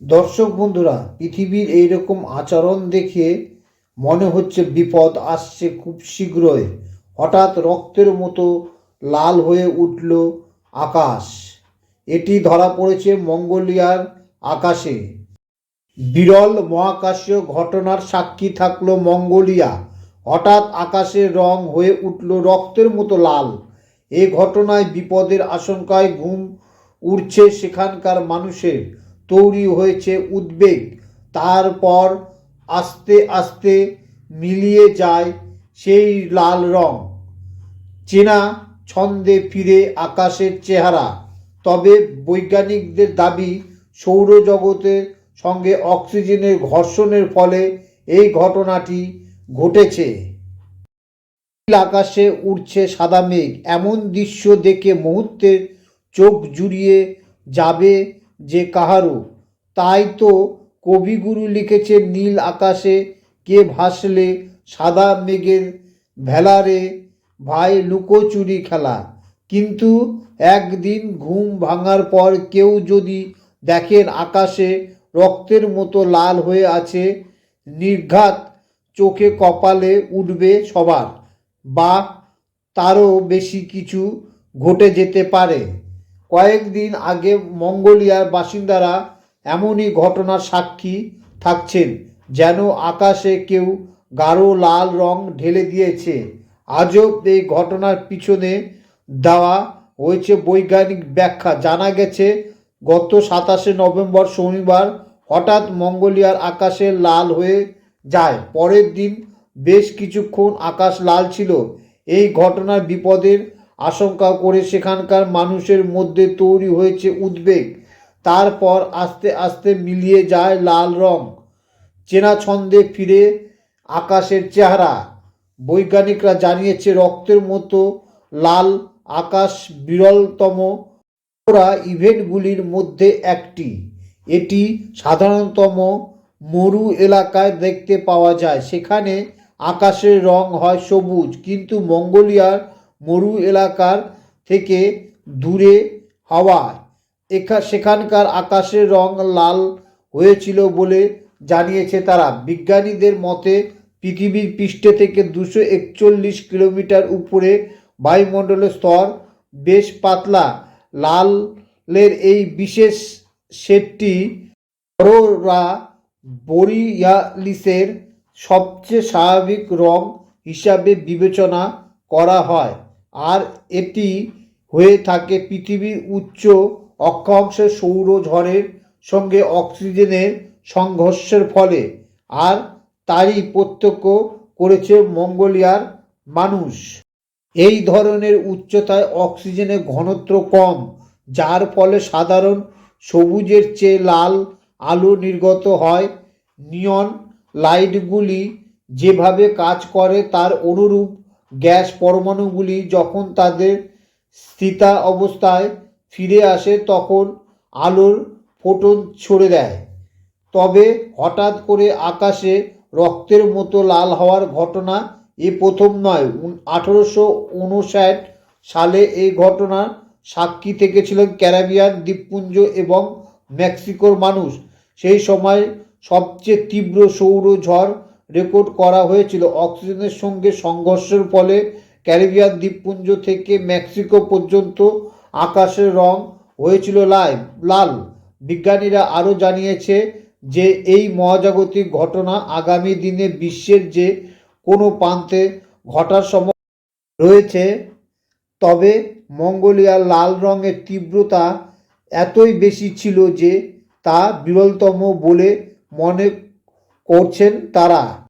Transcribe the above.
দর্শক বন্ধুরা, পৃথিবীর এইরকম আচরণ দেখে মনে হচ্ছে বিপদ আসছে খুব শীঘ্রই। হঠাৎ রক্তের মতো লাল হয়ে উঠল আকাশ। এটি ধরা পড়েছে মঙ্গোলিয়ার আকাশে। বিরল মহাকাশীয় ঘটনার সাক্ষী থাকলো মঙ্গোলিয়া। হঠাৎ আকাশের রং হয়ে উঠল রক্তের মতো লাল। এ ঘটনায় বিপদের আশঙ্কায় ঘুম উড়ছে সেখানকার মানুষের। তৈরি হয়েছে উদ্বেগ। তারপর আস্তে আস্তে মিলিয়ে যায় সেই লাল রং, চেনা ছন্দে ফিরে আকাশের চেহারা। তবে বৈজ্ঞানিকদের দাবি, সৌরজগতের সঙ্গে অক্সিজেনের ঘর্ষণের ফলে এই ঘটনাটি ঘটেছে। নীল আকাশে উড়ছে সাদা মেঘ। এমন দৃশ্য দেখে মুহূর্তে চোখ জুড়িয়ে যাবে যে কাহারও। তাই তো কবিগুরু লিখেছে, নীল আকাশে কে ভাসলে সাদা মেঘের ভেলারে ভাই লুকোচুরি খেলা। কিন্তু একদিন ঘুম ভাঙার পর কেউ যদি দেখেন আকাশে রক্তের মতো লাল হয়ে আছে, নির্ঘাত চোখে কপালে উঠবে সবার, বা তারও বেশি কিছু ঘটে যেতে পারে। কয়েকদিন আগে মঙ্গোলিয়ার বাসিন্দারা এমনই ঘটনার সাক্ষী থাকছেন, যেন আকাশে কেউ গাঢ় লাল রং ঢেলে দিয়েছে। আজব এই ঘটনার পিছনে দেওয়া হয়েছে বৈজ্ঞানিক ব্যাখ্যা। জানা গেছে, গত 27শে নভেম্বর শনিবার হঠাৎ মঙ্গোলিয়ার আকাশে লাল হয়ে যায়। পরের দিন বেশ কিছুক্ষণ আকাশ লাল ছিল। এই ঘটনার বিপদের আশঙ্কা করে সেখানকার মানুষের মধ্যে তৈরি হয়েছে উদ্বেগ। তারপর আস্তে আস্তে মিলিয়ে যায় লাল রং, চেনা ছন্দে ফিরে আকাশের চেহারা। বৈজ্ঞানিকরা জানিয়েছে, রক্তের মতো লাল আকাশ বিরলতম ইভেন্টগুলির মধ্যে একটি। এটি সাধারণতম মরু এলাকায় দেখতে পাওয়া যায়। সেখানে আকাশের রং হয় সবুজ। কিন্তু মঙ্গোলিয়ার মরু এলাকার থেকে দূরে হওয়ায় সেখানকার আকাশের রং লাল হয়েছিল বলে জানিয়েছে তারা। বিজ্ঞানীদের মতে, পৃথিবীর পৃষ্ঠ থেকে 241 কিলোমিটার উপরে বায়ুমণ্ডলের স্তর বেশ পাতলা। লালের এই বিশেষ শেডটি অরোরা বোরিয়ালিসের সবচেয়ে স্বাভাবিক রং হিসাবে বিবেচনা করা হয়, আর এটি হয়ে থাকে পৃথিবীর উচ্চ অক্ষাংশের সৌরঝড়ের সঙ্গে অক্সিজেনের সংঘর্ষের ফলে। আর তারই প্রত্যক্ষ করেছে মঙ্গোলিয়ার মানুষ। এই ধরনের উচ্চতায় অক্সিজেনের ঘনত্ব কম, যার ফলে সাধারণ সবুজের চেয়ে লাল আলো নির্গত হয়। নিয়ন লাইটগুলি যেভাবে কাজ করে তার অনুরূপ গ্যাস পরমাণুগুলি যখন তাদের স্থিতা অবস্থায় ফিরে আসে তখন আলোর ফোটন ছড়ে দেয়। তবে হঠাৎ করে আকাশে রক্তের মতো লাল হওয়ার ঘটনা এ প্রথম নয়। 1859 সালে এই ঘটনার সাক্ষী থেকেছিলেন ক্যারিবিয়ান দ্বীপপুঞ্জ এবং মেক্সিকোর মানুষ। সেই সময় সবচেয়ে তীব্র সৌরঝড় রেকর্ড করা হয়েছিল। অক্সিজেনের সঙ্গে সংঘর্ষের ফলে ক্যারিবিয়ান দ্বীপপুঞ্জ থেকে মেক্সিকো পর্যন্ত আকাশের রং হয়েছিল লাল। বিজ্ঞানীরা আরও জানিয়েছে যে এই মহাজাগতিক ঘটনা আগামী দিনে বিশ্বের যে কোনো প্রান্তে ঘটার সম্ভাবনা রয়েছে। তবে মঙ্গোলিয়ার লাল রঙের তীব্রতা এতই বেশি ছিল যে তা বিরলতম বলে মনে করছেন তারা।